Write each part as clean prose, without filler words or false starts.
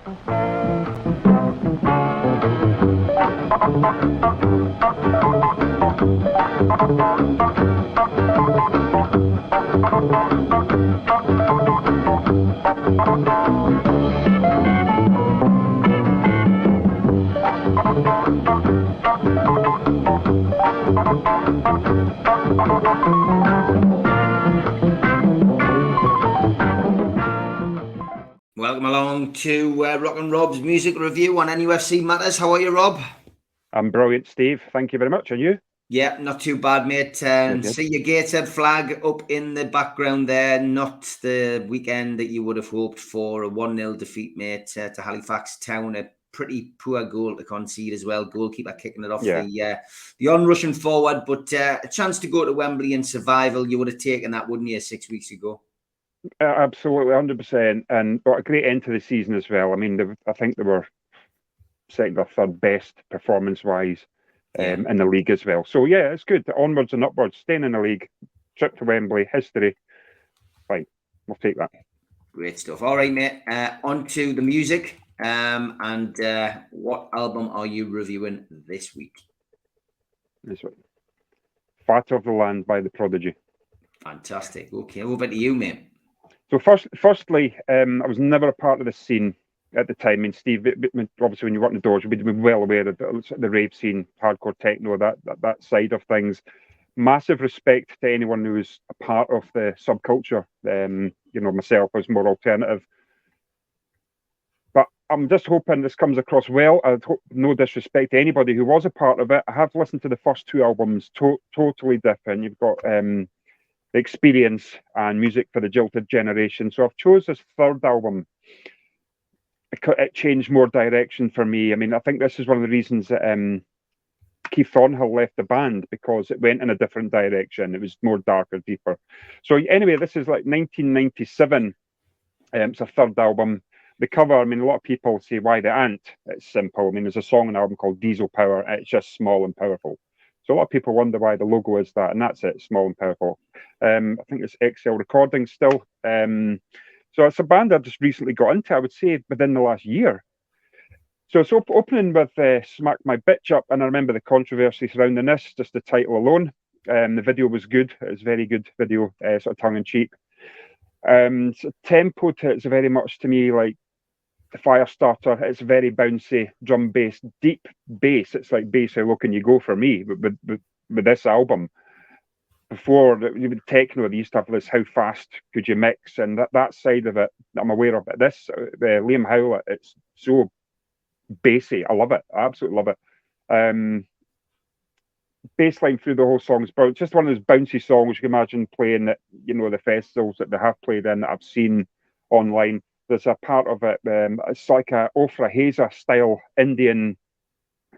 Welcome along to Rock and Rob's music review on NUFC Matters. How are you, Rob? I'm brilliant, Steve. Thank you very much. And you? Yeah, not too bad, mate. See your Gateshead flag up in the background there. Not the weekend that you would have hoped for. A 1-0 defeat, mate, to Halifax Town. A pretty poor goal to concede as well. Goalkeeper kicking it off the on-rushing forward. But a chance to go to Wembley in survival. You would have taken that, wouldn't you, 6 weeks ago? Absolutely, 100%. And got a great end to the season as well. I mean, I think they were second or third best performance-wise in the league as well. So, yeah, it's good. Onwards and upwards, staying in the league, trip to Wembley, history. Fine, we'll take that. Great stuff. All right, mate. On to the music. And what album are you reviewing this week? This week. Fat of the Land by the Prodigy. Fantastic. Okay, over to you, mate. So firstly, I was never a part of the scene at the time. I mean, Steve, obviously when you work in the doors, you'll be well aware of the rave scene, hardcore techno, that side of things. Massive respect to anyone who's a part of the subculture. Myself was more alternative. But I'm just hoping this comes across well. I hope no disrespect to anybody who was a part of it. I have listened to the first two albums, totally different. You've got the Experience and Music for the Jilted Generation. So I've chose this third album. It changed more direction for me. I mean, I think this is one of the reasons that Keith Thornhill left the band, because it went in a different direction. It was more darker, deeper. So anyway, this is like 1997. It's a third album. The cover, I mean, a lot of people say, why the ant? It's simple. I mean, there's a song on an album called Diesel Power. It's just small and powerful. So a lot of people wonder why the logo is that, and that's it, small and powerful. I think it's XL Recordings still. So it's a band I've just recently got into, I would say, within the last year. So it's opening with Smack My Bitch Up, and I remember the controversy surrounding this, just the title alone. The video was good. It was a very good video, sort of tongue-in-cheek. So tempo to it's very much, to me, like the Firestarter. It's very bouncy, drum bass, deep bass. It's like bass, how low can you go for me with this album? Before, with techno, they used to have this, how fast could you mix? And that side of it, I'm aware of. But this, Liam Howlett, it's so bassy. I love it. I absolutely love it. Bass line through the whole song is brilliant. Just one of those bouncy songs you can imagine playing at, the festivals that they have played in that I've seen online. There's a part of it, it's like a Ofra Haza style Indian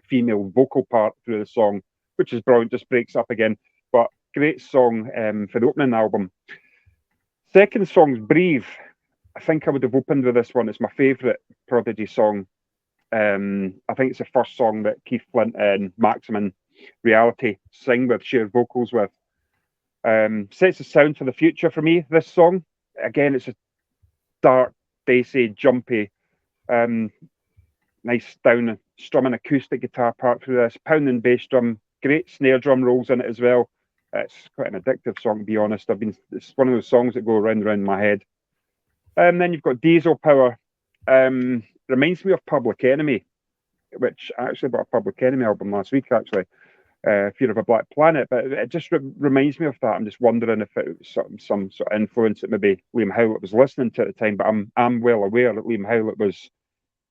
female vocal part through the song, which is brilliant, just breaks up again. But great song for the opening album. Second song's Breathe. I think I would have opened with this one. It's my favourite Prodigy song. I think it's the first song that Keith Flint and Maximum Reality sing with, share vocals with. Sets the sound for the future for me, this song. Again, it's a dark, bassy, jumpy, nice down strumming acoustic guitar part through this, pounding bass drum, great snare drum rolls in it as well. It's quite an addictive song, to be honest. It's one of those songs that go round my head. And then you've got Diesel Power. Reminds me of Public Enemy, which I actually bought a Public Enemy album last week, actually. Fear of a Black Planet, but it just reminds me of that. I'm just wondering if it was some sort of influence that maybe Liam Howlett was listening to at the time, but I'm well aware that Liam Howlett was,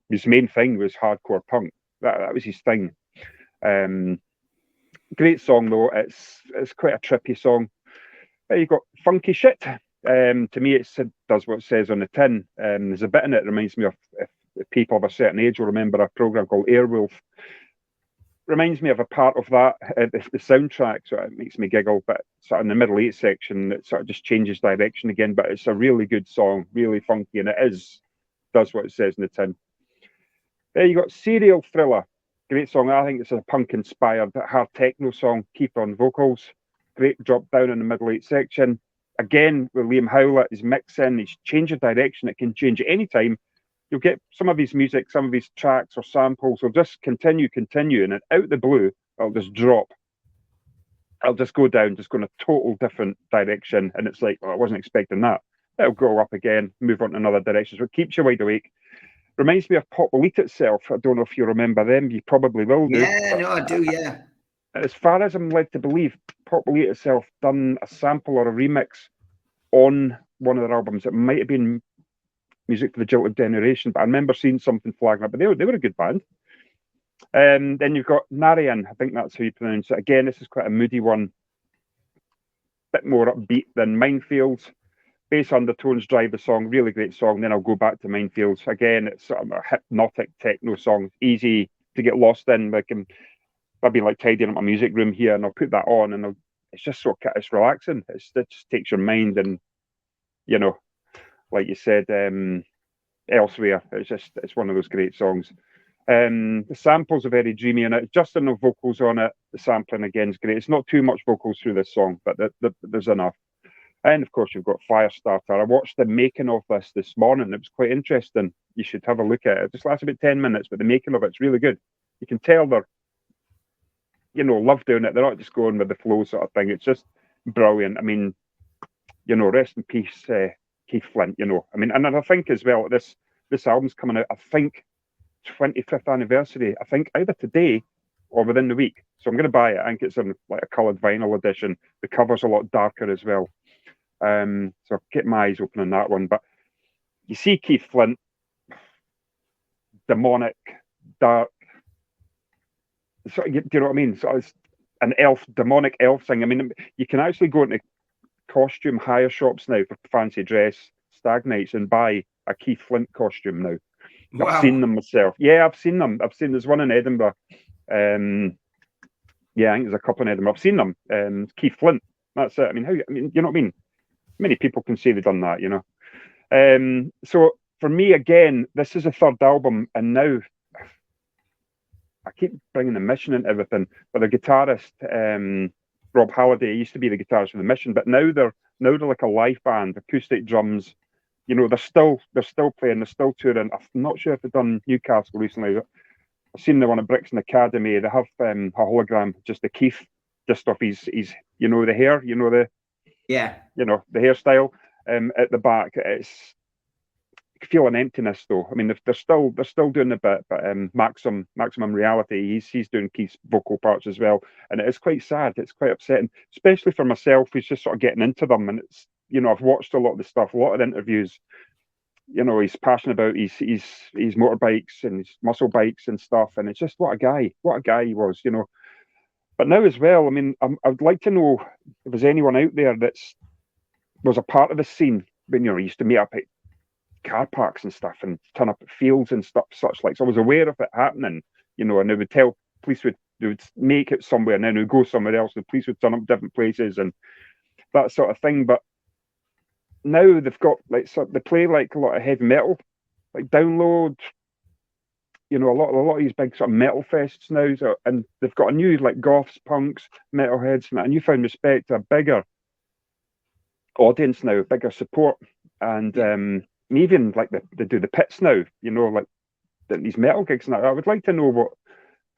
his main thing was hardcore punk. That was his thing. Great song though. It's quite a trippy song. You've got Funky Shit. To me, it does what it says on the tin. There's a bit in it that reminds me of, if people of a certain age will remember a program called Airwolf. Reminds me of a part of that, the soundtrack, so it makes me giggle, but sort of in the middle 8 section, it sort of just changes direction again, but it's a really good song, really funky, and does what it says in the tin. There you got Serial Thriller. Great song. I think it's a punk-inspired hard techno song. Keep on vocals. Great drop down in the middle 8 section. Again, with Liam Howlett, he's mixing, he's changing direction. It can change at any time. you'll get some of his music, some of his tracks or samples will just continue, and then out the blue, it'll just drop. I'll just go down, just go in a total different direction, and it's like, I wasn't expecting that. It'll go up again, move on to another direction, so it keeps you wide awake. Reminds me of Pop Elite itself. I don't know if you remember them. You probably will do. Yeah, no, I do, yeah. As far as I'm led to believe, Pop Elite itself done a sample or a remix on one of their albums. It might have been Music for the Jilted Generation, but I remember seeing something flagging up, but they were a good band. Then you've got Narayan, I think that's how you pronounce it. Again, this is quite a moody one, bit more upbeat than Minefields. Bass undertones drive the song, really great song. Then I'll go back to Minefields. Again, it's sort of a hypnotic techno song, easy to get lost in. Like, I've been like tidying up my music room here, and I'll put that on, and it's just it's relaxing. It just takes your mind, and you know, like you said, elsewhere. It's one of those great songs. The samples are very dreamy, and just enough vocals on it. The sampling again is great. It's not too much vocals through this song, but there's enough. And of course, you've got Firestarter. I watched the making of this morning. It was quite interesting. You should have a look at it. It just lasts about 10 minutes, but the making of it's really good. You can tell they're, love doing it. They're not just going with the flow sort of thing. It's just brilliant. I mean, rest in peace, Keith Flint. I mean, and I think as well, this album's coming out, I think, 25th anniversary. I think either today or within the week. So I'm going to buy it. I think it's in like a coloured vinyl edition. The cover's a lot darker as well. So get my eyes open on that one. But you see Keith Flint, demonic, dark. So, do you know what I mean? So it's an demonic elf thing. I mean, you can actually go into costume hire shops now for fancy dress stag nights and buy a Keith Flint costume now. Wow. I've seen them myself. Yeah, I've seen them. There's one in Edinburgh. Yeah, I think there's a couple in Edinburgh. I've seen them. Keith Flint. That's it. I mean, you know what I mean? Many people can say they've done that, So for me, again, this is a third album, and now I keep bringing the Mission into everything. But the guitarist, Rob Halliday, used to be the guitarist for the Mission, but now they're like a live band, acoustic drums. They're still playing, they're still touring. I'm not sure if they've done Newcastle recently. I've seen the one at Brixton Academy. They have a hologram, just the Keith, just off his the hair, the hairstyle at the back. It's you feel an emptiness though. I mean, they're still doing a bit, but Maximum Reality, he's doing Keith's vocal parts as well, and it is quite sad. It's quite upsetting, especially for myself, who's just sort of getting into them. And it's I've watched a lot of the stuff, a lot of the interviews. He's passionate about his motorbikes and his muscle bikes and stuff, and it's just what a guy he was. But now as well, I mean, I'd like to know if there's anyone out there was a part of the scene when he used to meet up at car parks and stuff and turn up at fields and stuff such like. So I was aware of it happening, and they would tell police they would make it somewhere and then they would go somewhere else. The police would turn up different places and that sort of thing. But now they've got they play like a lot of heavy metal, like Download. A lot of these big sort of metal fests now, and they've got a new like goths, punks, metalheads, and a newfound respect, a bigger audience now, bigger support, and even like they do the pits now, like these metal gigs now. I would like to know what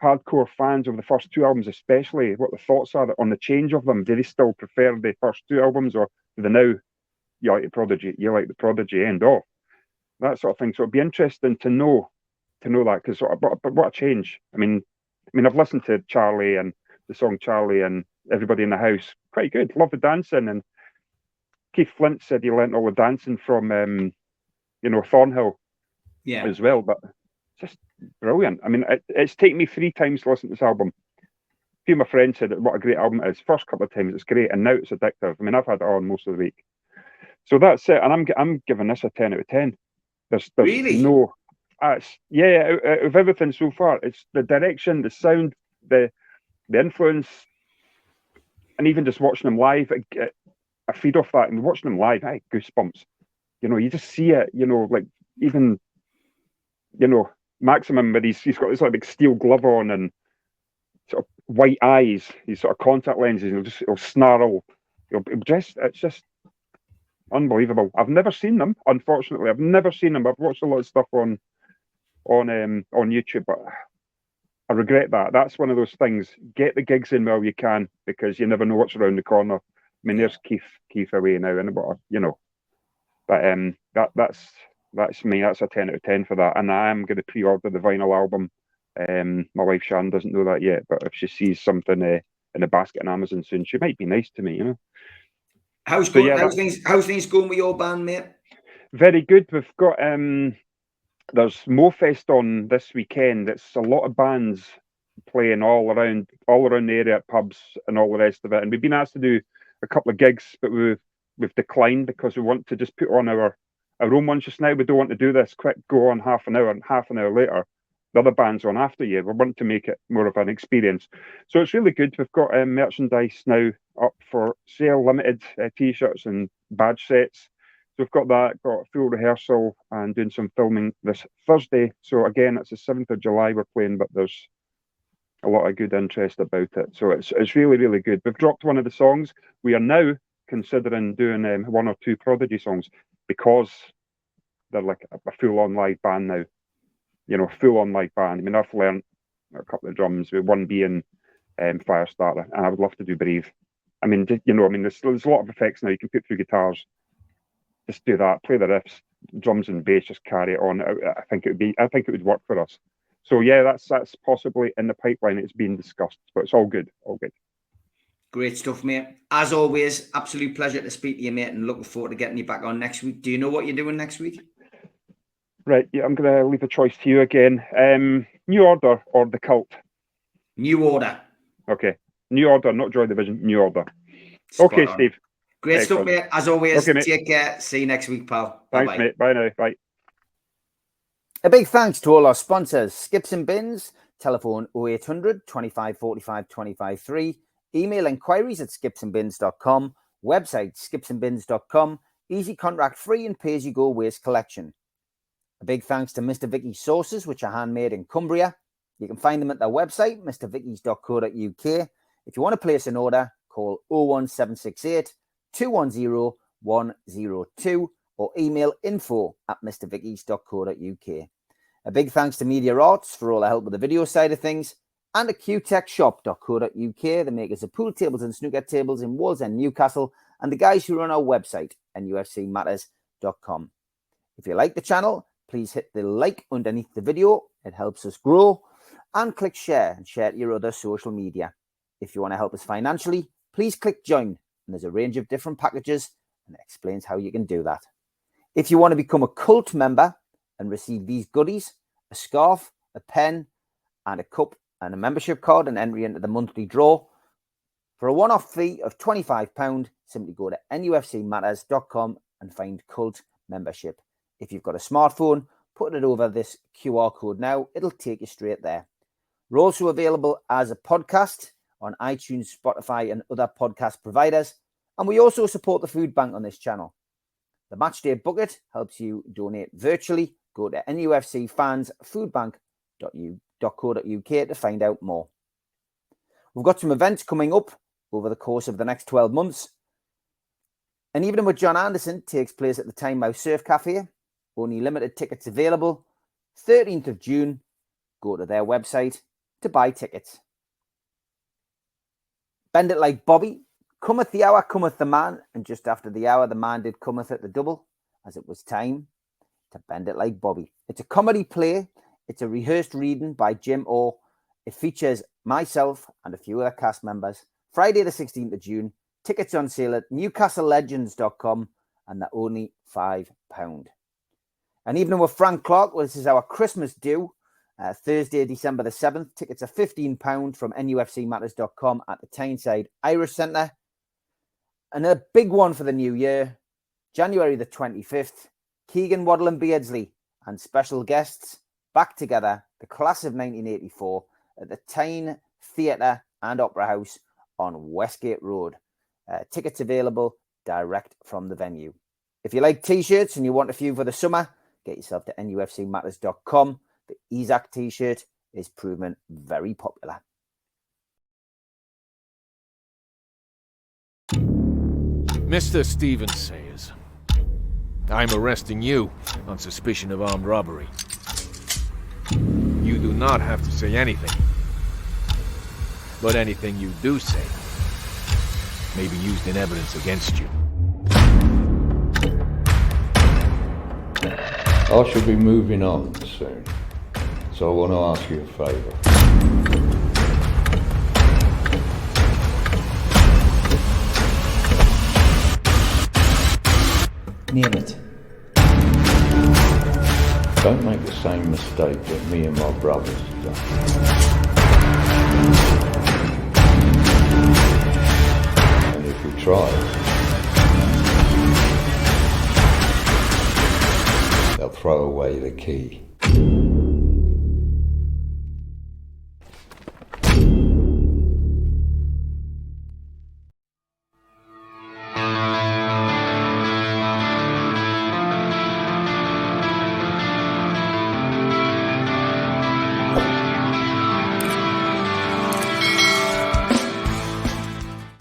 hardcore fans of the first two albums, especially, what the thoughts are on the change of them. Do they still prefer the first two albums, or do they now you like the Prodigy end off, that sort of thing? So it'd be interesting to know that, because what a change. I mean I've listened to Charlie and the song Charlie and Everybody in the House, quite good, love the dancing, and Keith Flint said he learnt all the dancing from Thornhill as well, but just brilliant. I mean, it's taken me 3 times to listen to this album. A few of my friends said what a great album it is. First couple of times it's great, and now it's addictive. I mean, I've had it on most of the week, so that's it. And I'm giving this a 10 out of 10. There's really no out of everything so far, it's the direction, the sound, the influence, and even just watching them live, I feed off that. And watching them live, goosebumps. You just see it. Like even Maximum, but he's got this like big steel glove on and sort of white eyes, these sort of contact lenses, and he'll snarl. It's just unbelievable. I've never seen them, unfortunately. I've watched a lot of stuff on on YouTube, but I regret that. That's one of those things. Get the gigs in while you can, because you never know what's around the corner. I mean, there's Keith away now, and but that's me. That's a 10 out of 10 for that. And I am going to pre-order the vinyl album. My wife Sharon doesn't know that yet, but if she sees something in a basket on Amazon soon, she might be nice to me, you know. How's things going with your band, mate? Very good. We've got there's MoFest on this weekend. It's a lot of bands playing all around the area at pubs and all the rest of it. And we've been asked to do a couple of gigs, but we've declined because we want to just put on our own ones just now. We don't want to do this quick go on half an hour and half an hour later the other band's on after you. We want to make it more of an experience. So it's really good. We've got merchandise now up for sale, limited t-shirts and badge sets. So we've got that, got a full rehearsal and doing some filming this Thursday. So again, it's the 7th of July we're playing, but there's a lot of good interest about it. So it's really, really good. We've dropped one of the songs. We are now considering doing 1 or 2 Prodigy songs because they're like a full-on live band now. You know, full-on live band. I mean, I've learned a couple of drums, with one being Firestarter, and I would love to do Brave. I mean, you know, there's a lot of effects now you can put through guitars. Just do that, play the riffs, drums and bass, just carry it on. I think it would work for us. So yeah, that's possibly in the pipeline. It's being discussed, but it's all good, all good. Great stuff, mate. As always, absolute pleasure to speak to you, mate, and looking forward to getting you back on next week. Do you know what you're doing next week? Right, yeah, I'm going to leave a choice to you again. New Order or The Cult? New Order. Okay, New Order, not Joy Division, New Order. Okay, Steve. Great stuff, mate. As always, okay, take care. See you next week, pal. Thanks, Bye-bye. mate. Bye now. Bye. A big thanks to all our sponsors, Skips and Bins, telephone 0800 25 45 25 3, email inquiries at skipsandbins.com, website skipsandbins.com, easy contract free and pay-as-you-go waste collection. A big thanks to Mr. Vicky's sauces, which are handmade in Cumbria. You can find them at their website, mrvickys.co.uk. If you want to place an order, call 01768 210 102 or email info@mrvickys.co.uk. A big thanks to Media Arts for all the help with the video side of things, and at qtechshop.co.uk, the makers of pool tables and snooker tables in Wallsend, Newcastle, and the guys who run our website, NUFCmatters.com. If you like the channel, please hit the like underneath the video. It helps us grow. And click share and share to your other social media. If you want to help us financially, please click join. And there's a range of different packages and it explains how you can do that. If you want to become a cult member and receive these goodies, a scarf, a pen, and a cup and a membership card and entry into the monthly draw, for a one-off fee of £25, simply go to nufcmatters.com and find cult membership. If you've got a smartphone, put it over this QR code now. It'll take you straight there. We're also available as a podcast on iTunes, Spotify, and other podcast providers. And we also support the food bank on this channel. The Matchday Bucket helps you donate virtually. Go to nufcfansfoodbank.co.uk to find out more. We've got some events coming up over the course of the next 12 months. An evening with John Anderson takes place at the Tynemouth Surf Cafe. Only limited tickets available. 13th of June. Go to their website to buy tickets. Bend it like Bobby. Cometh the hour, cometh the man. And just after the hour, the man did cometh at the double, as it was time to bend it like Bobby. It's a comedy play. It's a rehearsed reading by Jim Orr. It features myself and a few other cast members. Friday the 16th of June. Tickets on sale at newcastlelegends.com and they're only £5. And evening with Frank Clark, well, this is our Christmas due. Thursday, December the 7th. Tickets are £15 from nufcmatters.com at the Tyneside Irish Centre. And a big one for the new year, January the 25th. Keegan, Waddle and Beardsley and special guests back together, the class of 1984 at the Tyne Theatre and Opera House on Westgate Road. Tickets available direct from the venue. If you like t-shirts and you want a few for the summer, get yourself to nufcmatters.com. The Isaac t-shirt is proven very popular. Mr. Stephen Sayers, I'm arresting you on suspicion of armed robbery. not have to say anything. But anything you do say may be used in evidence against you. I should be moving on soon, so I want to ask you a favour. Name it. Don't make the same mistake that me and my brothers have done. And if you try it, they'll throw away the key.